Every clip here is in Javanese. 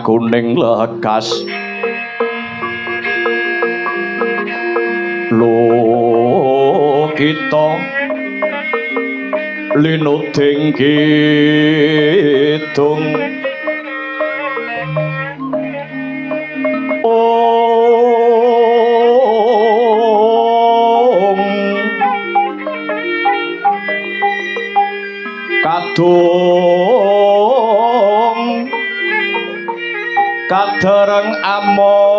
kuning lekas lo kita linuding kidung kadung kadereng among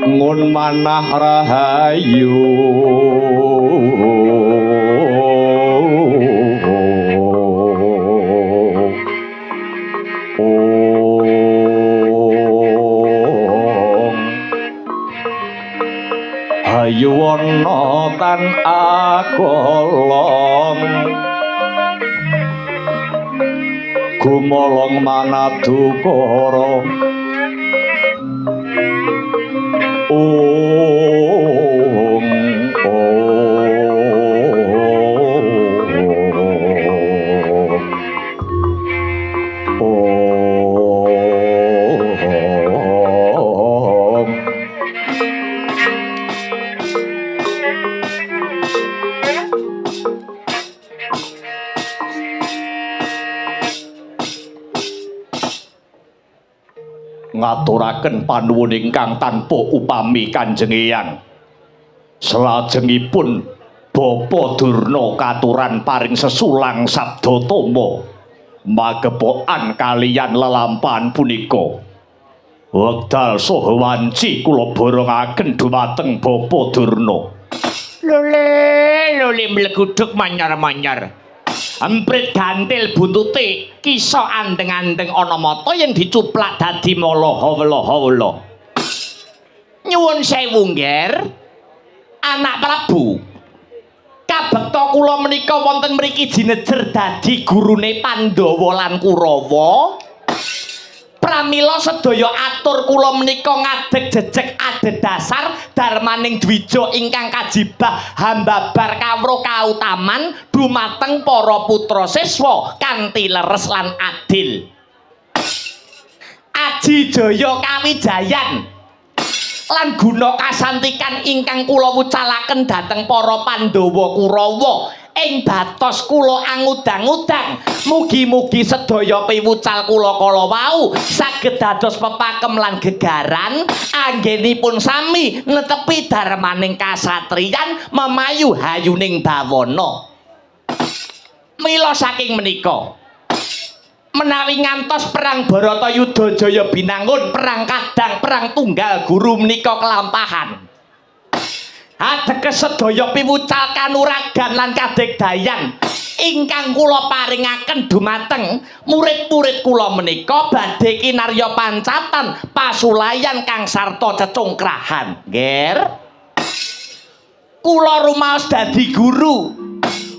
ngun manah rahayu hayuwana tan akolong gumolong manadukara ngaturaken panuwun ingkang tanpa upami Kanjeng Eyang. Salajengipun Bapa Durna katuran paring sesulang sabda tama magepokan kaliyan lelampahan punika. Wekdal saha wanci kula borongaken dhumateng Bapa Durna. Lole mleguduk manyar-manyar. Emprit gantil buntute kisa andeng-andeng ana mata yang dicuplak dadi moloho-welo-welo. Nyuwun sewu Ngger, anak Prabu. Kabekta kula menika wonten mriki jinejer dadi gurune Pandhawa lan Kurawa. Pramila sedaya atur kula menika ngadeg jejeg adhedhasar darmaning dwija ingkang kajibah hambabar kawruh kautaman dumateng para putra siswa kanthi leres lan adil. Aji jaya kawijayan lan guna kasantikan ingkang kula wucalaken dhateng para Pandhawa Kurawa ing batos kula angudang-udang mugi-mugi sedaya piwucal kula kala wau saged dados pepakem lan gegaran anggenipun sami netepi darmaning kasatriyan memayu hayuning bawana. Mila saking menika menawi ngantos perang Baratayuda jaya binangun perang kadang perang tunggal guru menika kelampahan. Ateges sedaya piwucal kanuragan lan kadegdayan ingkang kula paringaken dumateng murid-murid kula menika badhe kinarya pancatan pasulayan kang sarta cecungkrahan. Ngger, kula rumaos dadi guru,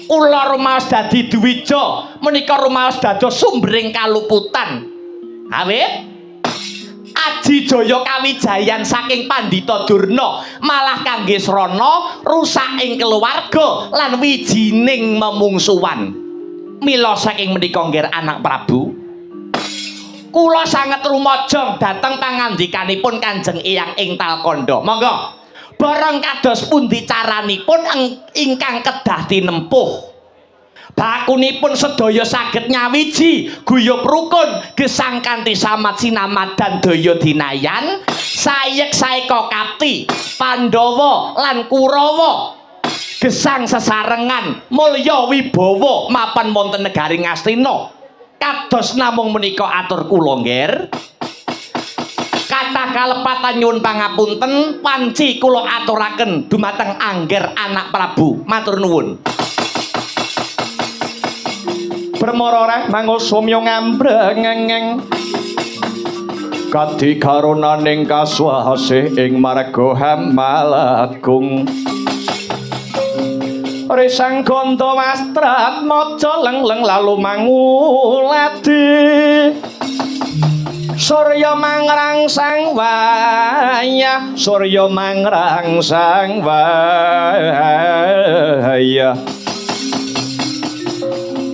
kula rumaos dadi dwija, menika rumaos dados sumbering kaluputan. Awit aji jaya kawijayan saking Pandhita Durna malah kangge srana rusak ing keluarga lan wijining memungsuhan. Mila saking menika Ngger anak Prabu, kula sanget rumajang dhateng pangandikanipun Kanjeng Eyang ing Talkanda. Monggo bareng kados pundi caranipun ingkang kedah tinempuh. Bakunipun sedaya saged nyawiji guyub rukun gesang kanthi samat sinamat dan daya dinayan sayek saeka kapti Pandhawa lan Kurawa gesang sesarengan mulya wibawa mapan wonten negari Ngastina. Kados namung menika atur kula Ngger. Kathah kalepatan nyuwun pangapunten wanci kula aturaken dumateng Angger anak Prabu. Matur nuwun. Permororeh mangusumya ngambrengeng kadi karunaning kaswasih ing marga Hamalagung Risang gondo wastrat maca leng-leng lalu mangulati Surya mangrangsang wayah Surya mangrangsang wayah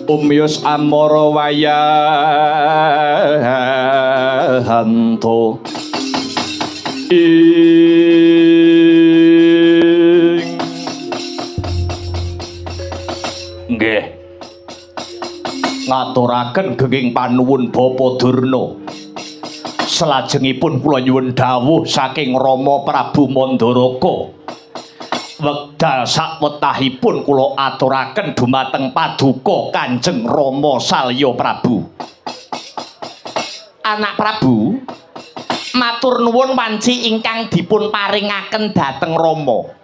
Umyus amara wayahanto nggih ngaturaken genging panuwun Bapa Durna salajengipun kula nyuwun dawuh saking Rama Prabu Mandaraka wekdal sawetahipun kula aturaken dumateng paduka Kanjeng Rama Salya Prabu anak Prabu matur nuwun wanci ingkang dipun paringaken dhateng Rama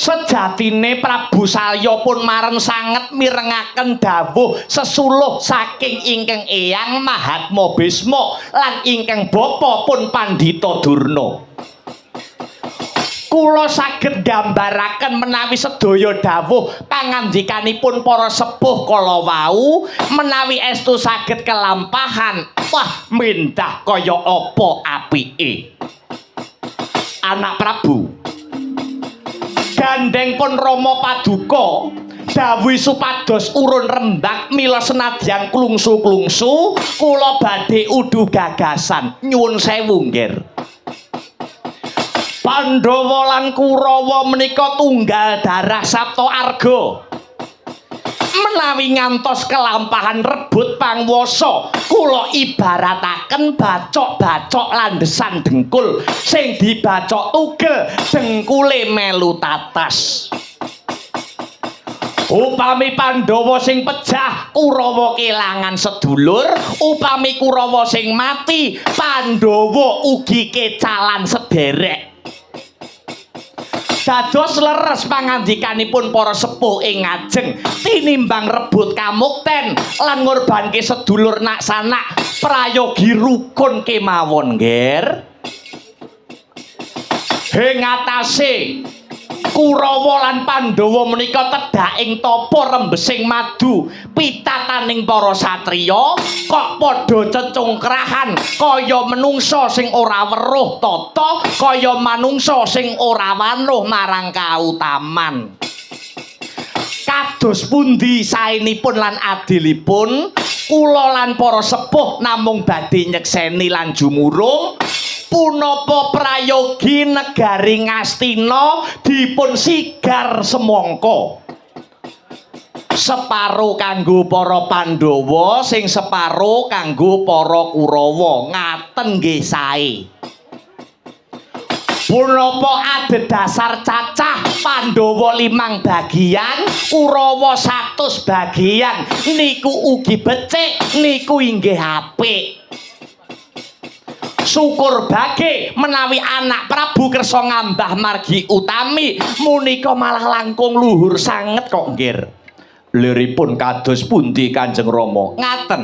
sejatine Prabu Salya pun mareng sanget mirengaken dawuh sesuluh saking ingkang Eyang Mahatma Bisma lan ingkang Bapa pun Pandhita Durna. Kula saged gambaraken menawi sedaya dawuh pangandikanipun para sepuh kala wau menawi estu saged kelampahan wah mindah kaya apa apike. Anak Prabu gandeng pun Rama Paduka dawuh supados urun rembak mila senadyan klungsu-klungsu kula badhe udu gagasan nyuwun sewu nggih Pandhawa lan Kurawa menika tunggal darah Sapta Arga menawi ngantos kelampahan rebut pangwasa kula ibarataken bacok-bacok landesan dengkul sing dibacok tugel dengkule melu tatas upami Pandhawa sing pejah Kurawa kelangan sedulur upami Kurawa sing mati Pandhawa ugi kecalan sederek dados leres pangandikanipun para sepuh ing ngajeng tinimbang rebut kamukten lan ngorbanke sedulur nak sanak prayogi rukun kemawon nggih ing atase Kurawa lan Pandhawa menika tedhak ing tapa rembesing madu pitataning para satriya kok padha cecungkrahan kaya menungsa sing ora weruh tata kaya manungsa sing ora wanuh marang kautaman kados pundi saenipun lan adilipun kula lan para sepuh namung badhe nyekseni lan jumurung punapa prayogi negari Ngastina dipun sigar semangka separo kanggo para Pandhawa sing separo kanggo para Kurawa ngaten nggih sae punapa adhedhasar cacah Pandhawa 5 bagian Kurawa 100 bagian niku ugi becik niku inggih apik syukur bage menawi anak Prabu kersa ngambah margi utami munika malah langkung luhur sanget kok nggih liripun kados pundi Kanjeng Rama ngaten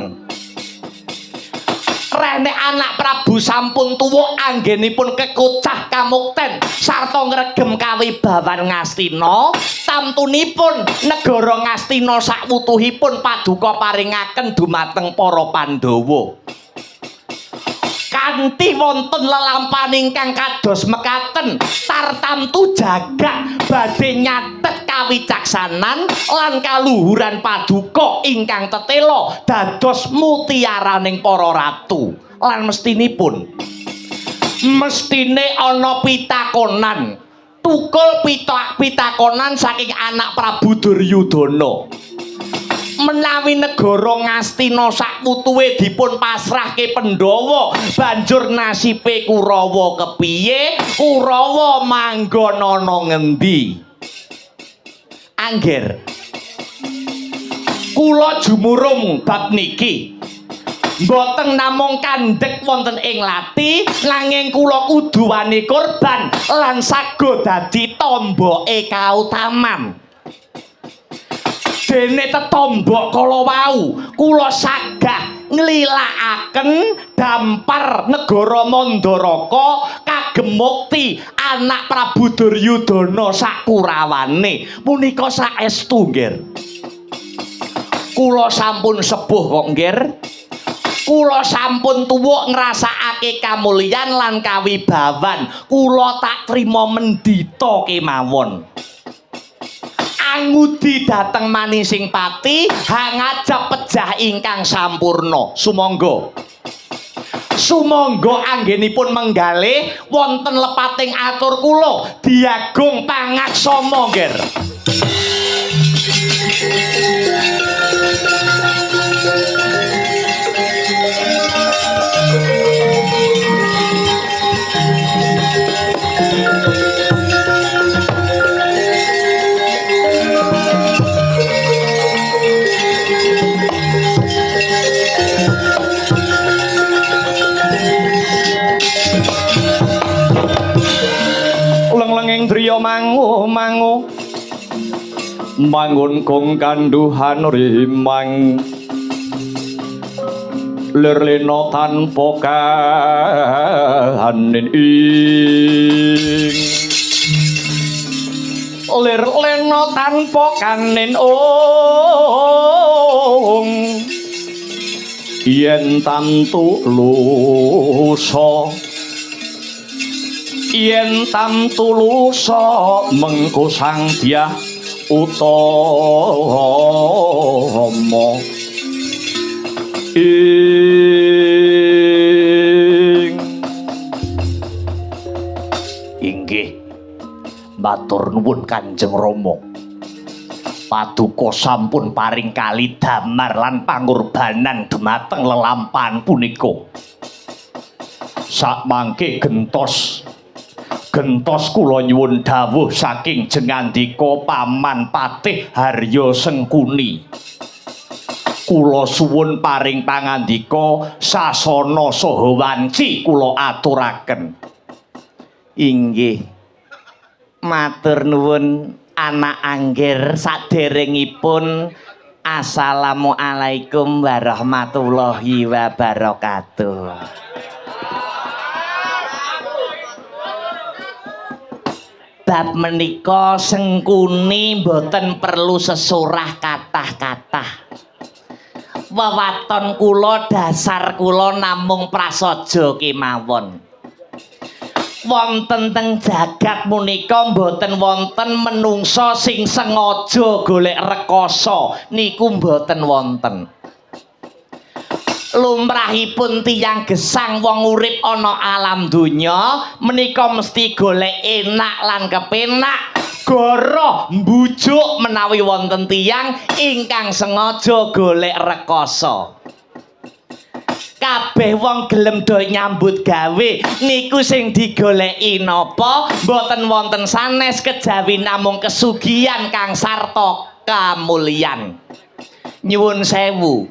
renek anak Prabu sampun tuwa anggenipun kekucah kamukten sarta ngregem kawibawan Ngastina tamtunipun negara Ngastina sakwutuhipun paduka paringaken dumateng para Pandhawa kanthi wonten lelampahan ingkang kados mekaten tartamtu jagat badhe nyatet kawicaksanan lan kaluhuran paduka ingkang tetela dados mutiaraning para ratu lan mestine ana pitakonan tukul pitakonan saking anak Prabu Duryudana menawi negara Ngastina sakwutuhe dipun pasrahke Pandhawa banjur nasibe Kurawa kepiye Kurawa manggon ana ngendi angger kula jumurung bab niki boten namung kandhek wonten ing lati nanging kula kudu wani korban lan sago dadi tomboke kautaman dene tetombok kala wau kula sagah nglilakaken dampar negara Mandaraka kagem mukti anak Prabu Duryudana sakurawane punika saestu nggih. Kula sampun sepuh kok nggih. Kula sampun tuwuk ngrasakake kamulyan lan kawibawan. Kula tak trima mendita kemawon. Angudi dateng manising pati hangajab pejah ingkang sampurna. Sumangga. Sumangga anggenipun menggalih wonten lepating atur kula diagung pangaksama nggih. Leng-lenging driya mangu-mangu mangun kong kanduhan rimang lerlena tanpa kahanin ing lerlena tanpa kanin ong yen tantu lusa yen tamtu lusa mengko sang dyah utama inggih matur nuwun Kanjeng Rama. Paduka sampun paring kali damar lan pangorbanan dhumateng lelampahan punika. Sakmangke gentos kula nyuwun dawuh saking jengandika Paman Patih Harya Sengkuni. Kula suwun paring pangandika sasana saha wanci kula aturaken. Inggih. Matur nuwun anak angger saderengipun. Assalamualaikum warahmatullahi wabarakatuh. Bab menika Sengkuni mboten perlu sesorah kathah-kathah. Wewaton kula dasar kula namung prasaja kemawon. Wonten teng jagat menika mboten wonten menungsa sing sengaja golek rekoso niku mboten wonten. Lumrahipun tiyang gesang wong urip ana alam donya menika mesti golek enak lan kepenak goroh mbujuk menawi wonten tiyang ingkang sengaja golek rekoso. Kabeh wong gelem do nyambut gawe niku sing digoleki napa mboten wonten sanes kejawi namung kesugihan kang sarta kamulyan. Nyuwun sewu.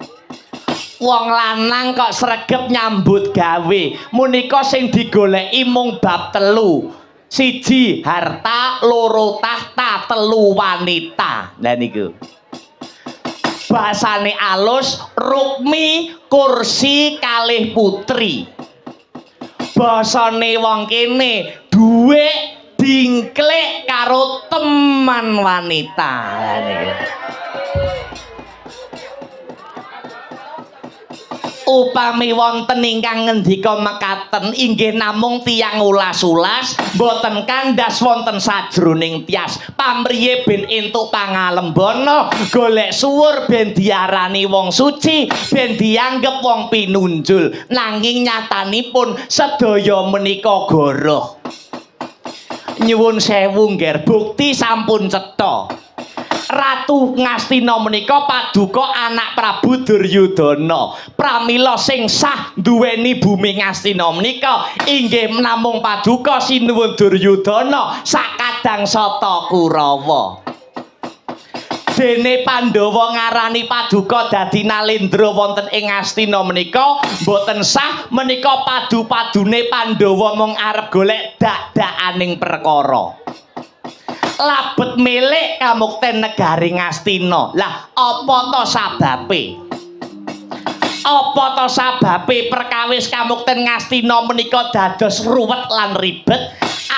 Wong lanang kok sregep nyambut gawe menika sing digoleki mung bab telu. Siji harta, loro tahta, telu wanita. Lah niku. Basane alus rukmi kursi kalih putri. Basane wong kene dhuwit dingklik karo teman wanita. Lah niku. Upami wonten ingkang ngendika mekaten inggih namung tiyang ulas-ulas boten kandhas wonten sajroning tias pamriye ben entuk pangalembana golek suwur ben diarani wong suci ben dianggep wong pinunjul nanging nyatanipun sedaya menika goroh. Nyuwun sewu nggih bukti sampun cetha. Ratu Ngastina menika paduka anak Prabu Duryudana. Pramila sing sah duweni bumi Ngastina menika inggih namung paduka Sinuwun Duryudana sakadang sata Kurawa. Dene Pandhawa ngarani paduka dadi Nalendra wonten ing Ngastina menika boten sah menika padu-padune Pandhawa mung arep golek dak-dakaning perkara. Labet milik kamukten negari Ngastina. Lah apa to sababe? Apa to sababe perkawis kamukten Ngastina menika dados ruwet lan ribet?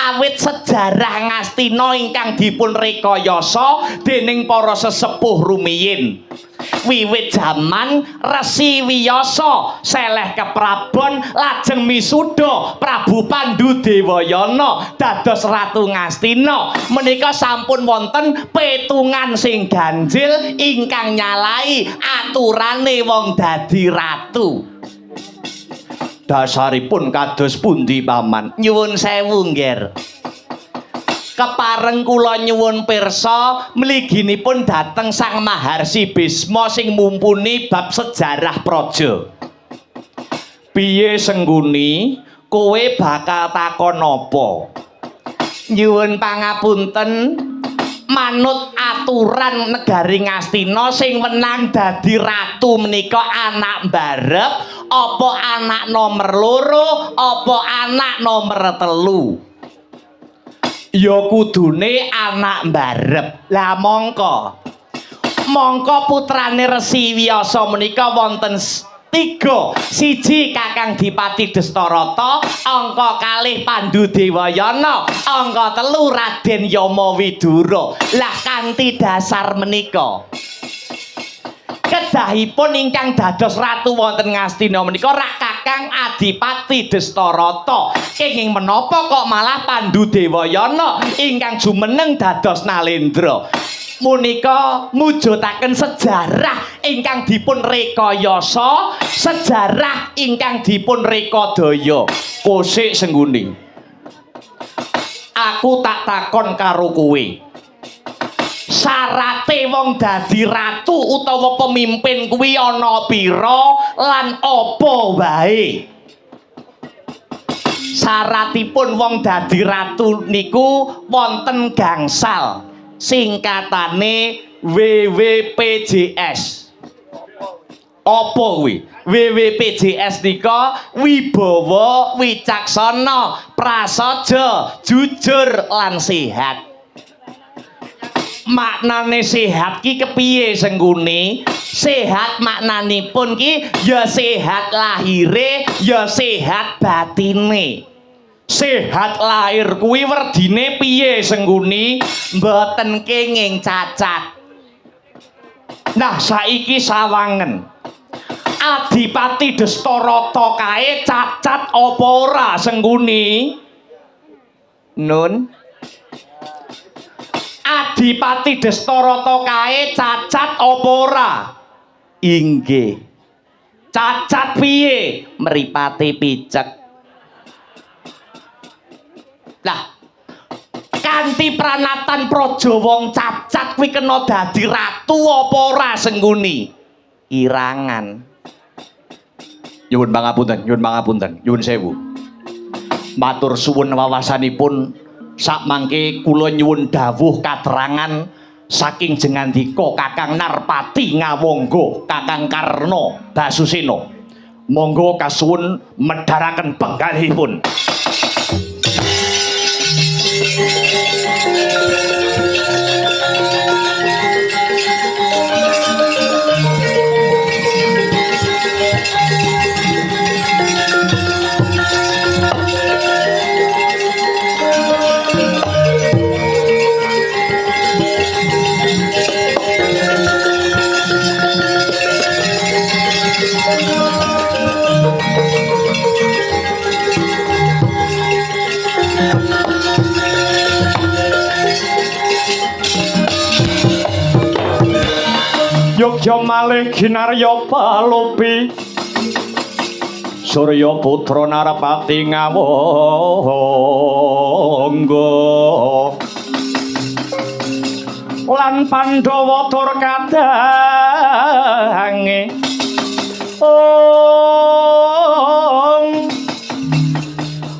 Awit sejarah Ngastina ingkang dipun rekayasa dening para sesepuh rumiyin. Wiwit jaman Resi Wiyasa seleh keprabon lajeng misuda Prabu Pandudewayana dados Ratu Ngastina. Menika sampun wonten petungan sing ganjil ingkang nyalahi aturane wong dadi ratu. Dasaripun kados pundi paman? Nyuwun sewu nggih. Kepareng kula nyuwun pirsa mliginipun dhateng Sang Maharsi Bisma sing mumpuni bab sejarah praja. Piye Sengguni, kowe bakal takon apa? Nyuwun pangapunten, manut aturan negari Ngastina sing wenang dadi ratu menika anak mbarep apa anak nomor loro apa anak nomor telu? Ya kudune anak mbarep. Lah mongko putrane Resi Wiyasa menika wonten 3. Siji Kakang Dipati Destarata, angka 2 Pandudewayana, angka 3 Raden Yamawidura. Lah kanthi dasar menika kedahipun ingkang dados ratu wonten Ngastina menika rak Kakang Adipati Destarata. Kenging menapa kok malah Pandudewayana ingkang jumeneng dados Nalendra? Munika mujudaken sejarah ingkang dipun rekayasa, sejarah ingkang dipun rekadaya. Kosik Sengguni, aku tak takon karo kowe, syarate wong dadi ratu utawa pemimpin kuwi ana pira lan apa wae? Syaratipun wong dadi ratu niku wonten gangsal. Singkatane WWPJS. Apa kuwi? WWPJS nika wibawa, wicaksana, prasaja, jujur lan sehat. Maknane sehat ki kepiye Sengguni? Sehat maknanipun ki ya sehat lahire, ya sehat batine. Sehat lahir kuwi werdine piye Sengguni? Mboten kenging cacat. Nah saiki sawangen Adipati Destarata kae cacat apa ora Sengguni? Nun, Adipati Destarata kae cacat apa ora? Inggih. Cacat piye? Mripate picek. Lah kanthi pranatan praja wong cacat kuwi kena dadi ratu apa ora Sengguni? Irangan. Nyuwun pangapunten, nyuwun sewu. Matur suwun wawasanipun. Sakmangke kula nyuwun dawuh katerangan saking jengandika Kakang Narpati Ngawangga, Kakang Karna Basusena. Monggo kasuwun medharaken penggalihipun. Yogya malih ginarya palopi Surya putra Narpati Ngawangga lan Pandhawa tur kadange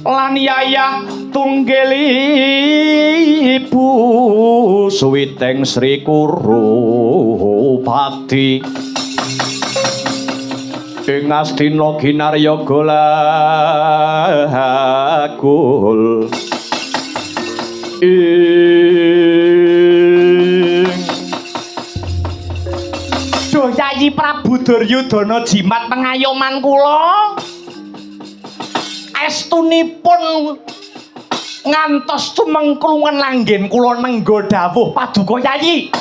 lan yayah tunggil ibu suwiting Sri Kurupati ing Astina ginarya golagul Duh Yayi Yayi Prabu Duryudana jimat pengayoman kula estunipun ngantos tumengklungen langgen kula nenggo dawuh paduka Yayi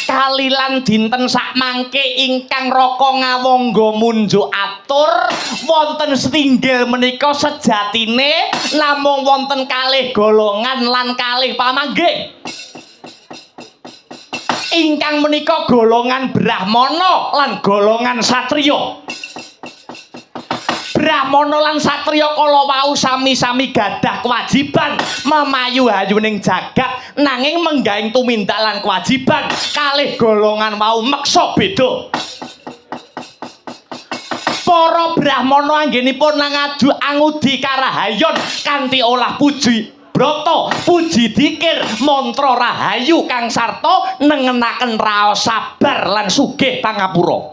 kalilan dinten sakmangke ingkang raka ngawangga munjuk atur wonten setinggil menika sejatine namung wonten kalih golongan lan kalih pamanggih ingkang menika golongan Brahmana lan golongan satriya Brahmana lan satriya kala wau sami-sami gadah kewajiban memayu-hayuning jagat nanging menggaing tumindak lan kewajiban kalih golongan wau meksa beda para Brahmana anggenipun ngadu angudi karahayon kanthi olah puji brata puji dikir mantra rahayu kang sarta nengenaken raos sabar lan sugih pangapura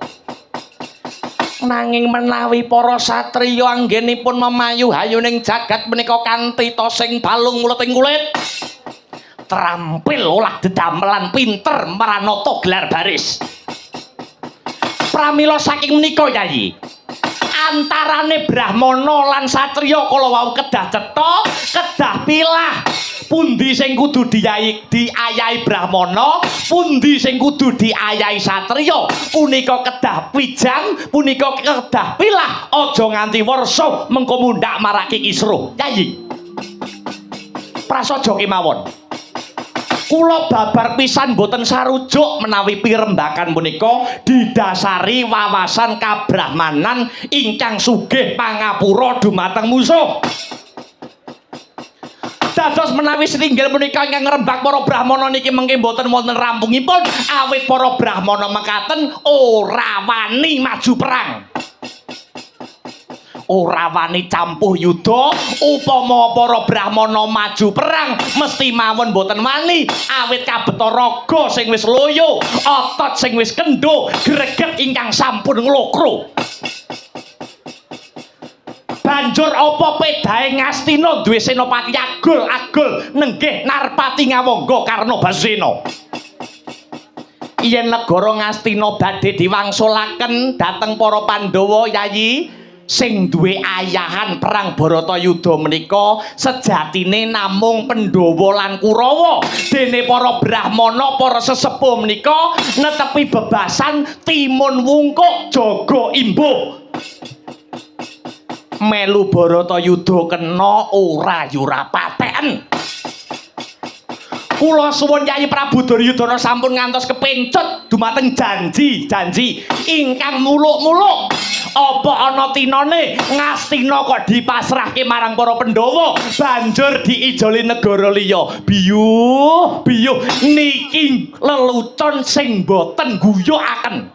nanging menawi para satriya anggenipun memayu hayuning jagat menika kanthi tosing balung muleting kulit terampil olah dedamelan pinter maranata gelar baris pramila saking menika Yayi antarane Brahmana lan satriya kala wau kedah cetha kedah pilah pundi sing kudu diayahi Brahmana pundi sing kudu diayahi satriya punika kedah wijang punika kedah pilah aja nganti wersa mengko mundhak marake kisruh Yayi prasaja kemawon kula babar pisan boten sarujuk menawi pirembagan punika didasari wawasan kabrahmanan ingkang sugih pangapura dumateng musuh dados menawi setinggil punika ingkang ngrembak para brahmana niki mengke boten wonten rampungipun awit para brahmana mekaten ora wani maju perang ora wani campuh yuda upama para brahmana maju perang mesti mawon boten wani awit kabeta raga sing wis loyo otot sing wis kendho greget ingkang sampun nglokro banjur apa pedahe Ngastina duwe senopati agul nenggih Narpati ngawangga Karna Basena yen negara Ngastina badhe diwangsulaken dhateng para Pandhawa Yayi sing duwe ayahan perang Baratayuda menika sejatine namung Pandhawa lan Kurawa dene para Brahmana para sesepuh menika netepi bebasan timun wungkuk jaga imbuh melu Baratayuda kena ora yura pateken kula suwun Yayi Prabu Duryudana sampun ngantos kepencut dumateng janji ingkang muluk-muluk apa ana tinane Ngastina kok dipasrahke marang para Pandhawa banjur diijoli negara liya biyuh niki lelucon sing boten guyokaken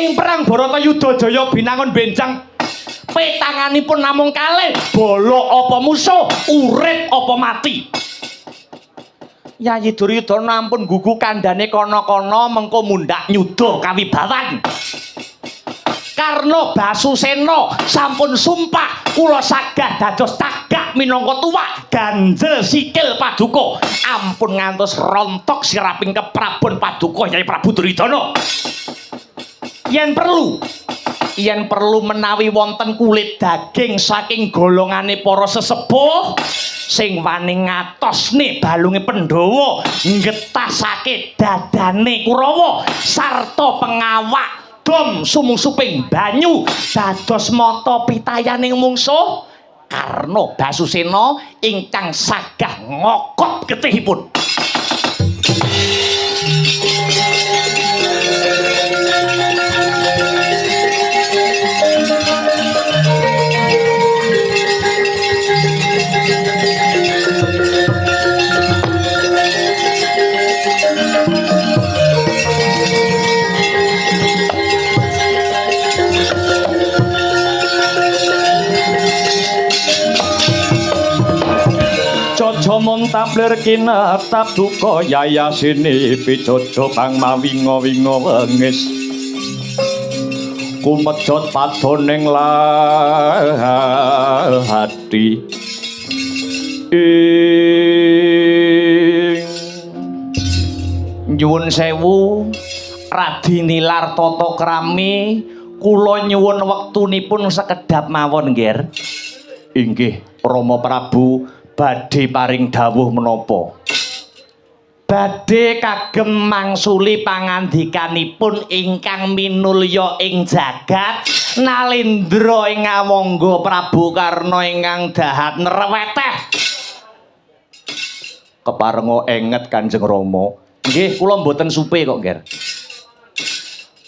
ing perang Baratayuda Jaya binangun benjang petanganipun namung kalih bala apa musuh urip apa mati Yayi Duryudana ampun gugu kandhane kana-kana mengko mundhak nyuda kawibawan Karna Basusena sampun sumpah kula sagah dados tagak minangka tuwak ganjel sikil paduka ampun ngantos rontok siraping keprabon paduka Yayi Prabu Duryudana yen perlu menawi wonten kulit daging saking golongane para sesepuh sing wani ngatosne balunge Pandhawa ngetasake dadane Kurawa sarta pengawak dom sumungsuping banyu dados mata pitayaning mungsuh Karna Basusena ingkang sagah ngokot getihipun Mon tabler kinatap duka yayasine picoco kang mawinga-winga wengis kumejot padoning hati Nyuwun sewu Radi nilar tata krami kula nyuwun wektunipun sekedhap mawon nggih. Inggih Rama Prabu badhe paring dawuh menapa? Badhe kagem mangsuli pangandikanipun ingkang minulya ing jagat Nalendra ing ngawangga Prabu Karna ingkang dahat nreweteh. Keparenga enget Kanjeng Rama. Nggih kula mboten supe kok nggih.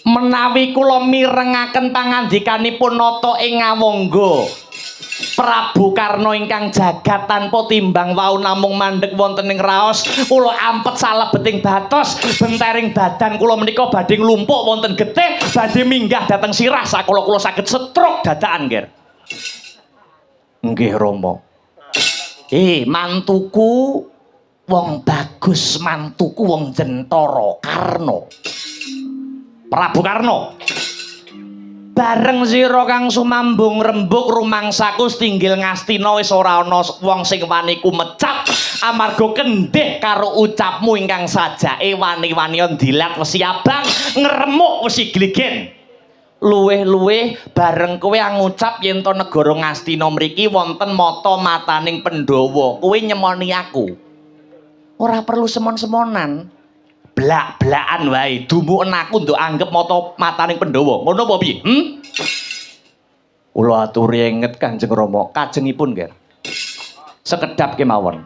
Menawi kula mirengaken pangandikanipun nata ing ngawangga Prabu Karna ingkang jagat tanpa timbang wau namung mandheg wonten ing raos kula ampet salebeting batos bentering badan kula menika badhe nglumpuk wonten getih badhe minggah dhateng sirah sakula kula saged stroke dadakan nggih. Nggih Rama. Mantuku wong bagus, mantuku wong Jentara Karna. Prabu Karna. Bareng sira kang sumambung rembug rumangsaku tinggil Ngastina wis ora ana wong sing wani kumecap amarga kendhih karo ucapmu ingkang sajake wani-wanian dilat wesi abang ngremuk wesi gligen. Luwih-luwih bareng kowe ngucap yen to negara Ngastina mriki wonten mata-mataning Pandhawa, kowe nyemoni aku. Ora perlu semon-semonan. Blak-blakan wae dumuken aku nduk anggap mata-mataning Pandhawa. Ngono apa piye? Kula aturi enget Kanjeng Rama, kajengipun nggih. Sekedhap kemawon.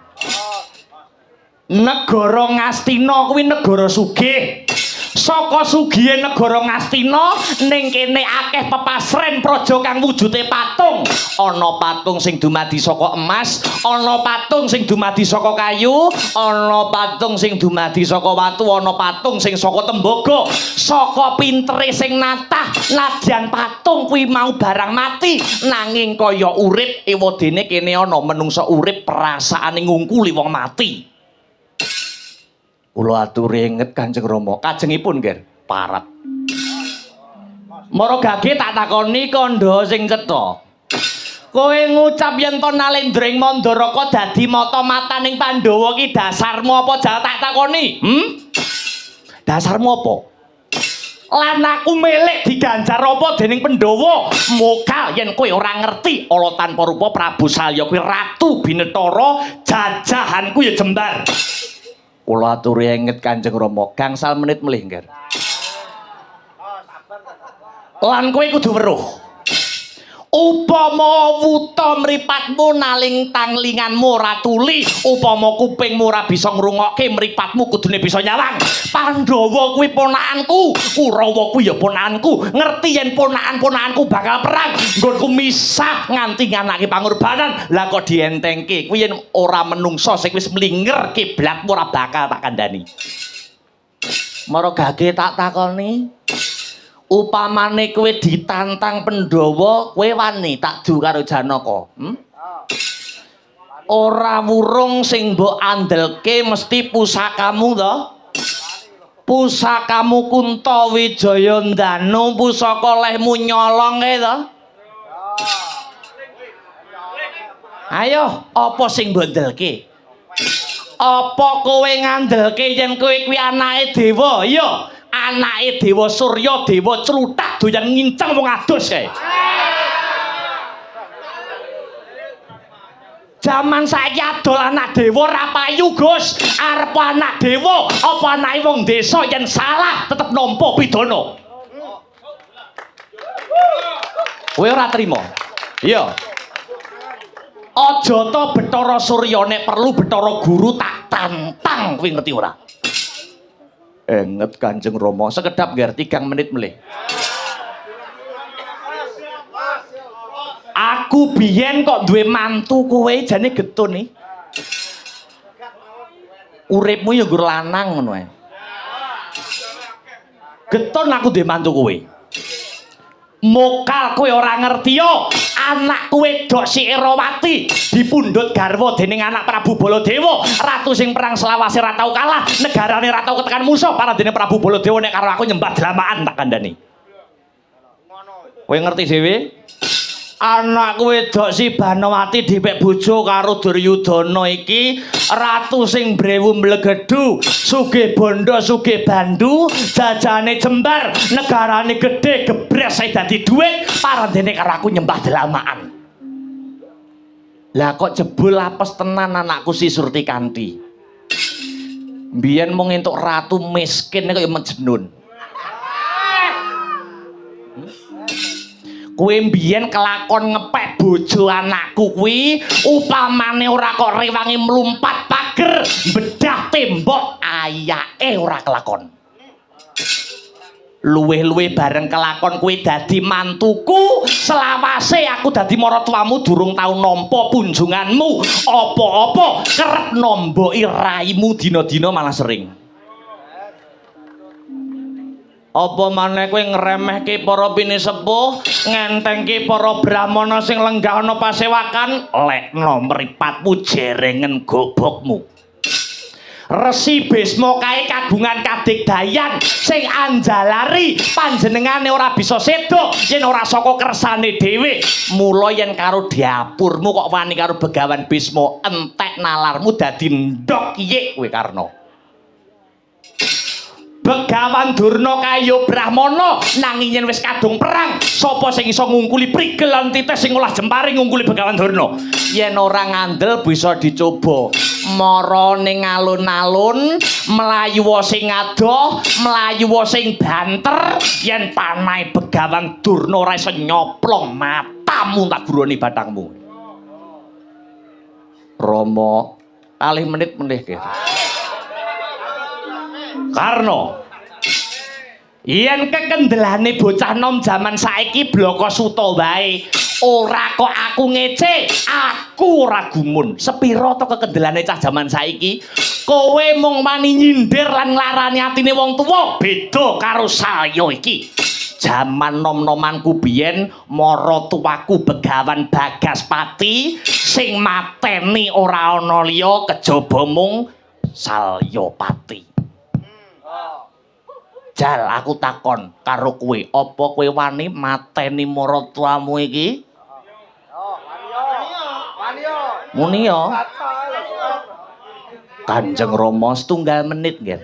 Negara Ngastina kuwi negara sugih. Saka sugihe negara Ngastina ning kene akeh pepasren praja kang wujude patung. Ana patung sing dumadi saka emas, ana patung sing dumadi saka kayu, ana patung sing dumadi saka watu, ana patung sing saka tembaga, saka pintere sing natah. Nadyan patung kuwi mau barang mati nanging kaya urip ewadene kene ana menungsa urip perasaane ngungkuli wong mati. Kula aturi enget Kanjeng Rama, kajengipun nggih parat. Mara gage tak takoni kandha sing cetha. Kowe ngucap yen to Nalendra ing Mandaraka dadi mata-mataning Pandhawa ki dasarmu apa jal tak takoni? Dasarmu apa? Lan aku milik diganjar apa dening Pandhawa? Mokal yen kowe ora ngerti ala tanpa rupa Prabu Salya kuwi ratu Binathara, jajahanku ya jembar. Kula aturi enget Kanjeng Rama, gangsal menit melih nggih. Lan kowe kudu weruh. Upama wuta mripatmu naling tanglinganmu ora tuli, upama kupingmu ora bisa ngrungokke mripatmu kudune bisa nyawang. Pandhawa kuwi ponakanku, Kurawa kuwi ya ponakanku. Ngerti yen ponakan-ponakanku bakal perang, nggonku misah nganti nganake pangorbanan. Lah kok dientengke, kuwi yen ora menungso sing wis mlinger kiblatmu ora bakal tak kandhani. Mara gage tak takoni. Upamane kowe ditantang Pandhawa, kowe wani tak du karo Janaka. Ora wurung sing mbok andelke mesti pusakamu to. Pusakamu Kunta Wijaya Ndanu, pusaka lehmu nyolong kae to. Ayo, apa sing mbok andelke? Apa kowe ngandelke yen kowe kuwi anake dewa? Iya. Anake Dewa Surya, Dewa Cluthak doyan nginceng wong adus kae. Jaman saiki adol anak dewa ora payu, Gus. Arep anak dewa apa anake wong desa yen salah tetep nampa pidana. Kowe ora trima? Iya. Aja to Bathara Surya, nek perlu Bathara Guru tak tantang, kowe ngerti ora? Enget Kanjeng Rama, sekedap nggih 3 menit melih. Aku biyen kok duwe mantu kowe jane getun nih. Uripmu ya nggur lanang ngono ae. Getun aku duwe mantu kowe. Mokal kowe ora ngerti yo, anak kowe dok si Erawati dipundhut garwa dening anak Prabu Baladewa, ratu sing perang selawase ora tau kalah, negarane ora tau ketekan musuh, paradene Prabu Baladewa nek karo aku nyembah dlamaan tak kandhani. Kowe ngerti dhewe? anak wedok si Banowati dipek bojo karo Duryudana iki ratu sing brewu mlegedu sugih bondo sugih bandu jajane jembar negarane gedhe gebres saya dadi dhuwit parandene karo aku nyembah delamaan. Lah kok jebul apes tenan anakku si Surtikanti. Mbiyen mung entuk ratu miskin kaya menjenun. Kowe mbiyen kelakon ngepek bojo anakku kuwi upamane ora kok rewangi mlumpat pager bedah tembok ayake ora kelakon. Luwih-luwih bareng kelakon kowe dadi mantuku selawase aku dadi maratuwamu durung tau nampa punjunganmu apa-apa kerep nomboki raimu dina-dina malah sering. Apa maneh kowe ngremehke para pinisepuh, ngentengke para brahmana sing lenggah ana pasewakan, lekno mripatmu jerengen gobokmu. Resi Bisma kae kagungan kadigdayan sing anjalari panjenengane ora bisa sedo yen ora saka kersane dhewe. Mula yen karo diapurmu kok wani karo Begawan Bisma, entek nalarmu dadi ndok yik kowe Karna. Begawan Durna kaya Brahmana nanging yen wis kadung perang sapa sing iso ngungkuli prigel lan titis sing olah jempare ngungkuli Begawan Durna. Yen ora ngandel bisa dicoba mara ning alun-alun mlayu sing adoh mlayu sing banter yen panahe Begawan Durna ora iso nyoplong matamu tak guroni bathangmu. Rama 40 menit meneh nggih. Karna yen kekendelane bocah nom jaman saiki bloko suta wae ora kok aku ngece aku ora gumun sepira to kekendelane cah jaman saiki kowe mung wani nyindir lan nglarani atine wong tuwa beda karo saya iki jaman nom-nomanku biyen maratuwaku Begawan Bagaspati sing mateni ora ana liya kejaba mung Salyapati. Jal aku takon karo kowe, apa kowe wani mateni maratuwamu iki? Muni yo. Kanjeng Rama setunggal menit nggih.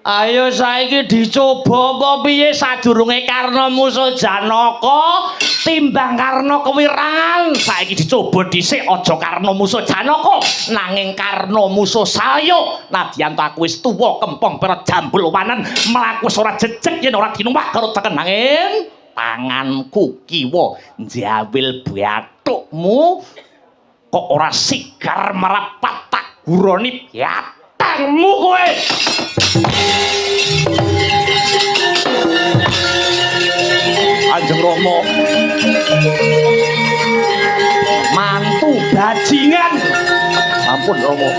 Ayo saiki dicoba apa piye sadurunge Karna musuh Janaka timbang Karna kewirangan. Saiki dicoba dhisik aja Karna musuh Janaka nanging Karna musuh Salya. Nadyan aku wis tuwa kempong pero jambul wanan mlaku ora jejeg yen ora dinuwak karo teken nanging tanganku kiwa njawil bathukmu kok ora sigar merapat tak guroni batangmu kowe. Kanjeng Rama mantu bajingan ampun Rama.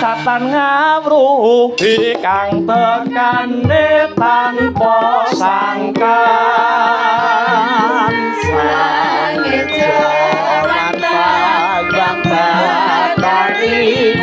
Tatan ngawruh kang tekane tanpa sangkan sangit jalan pagbang batari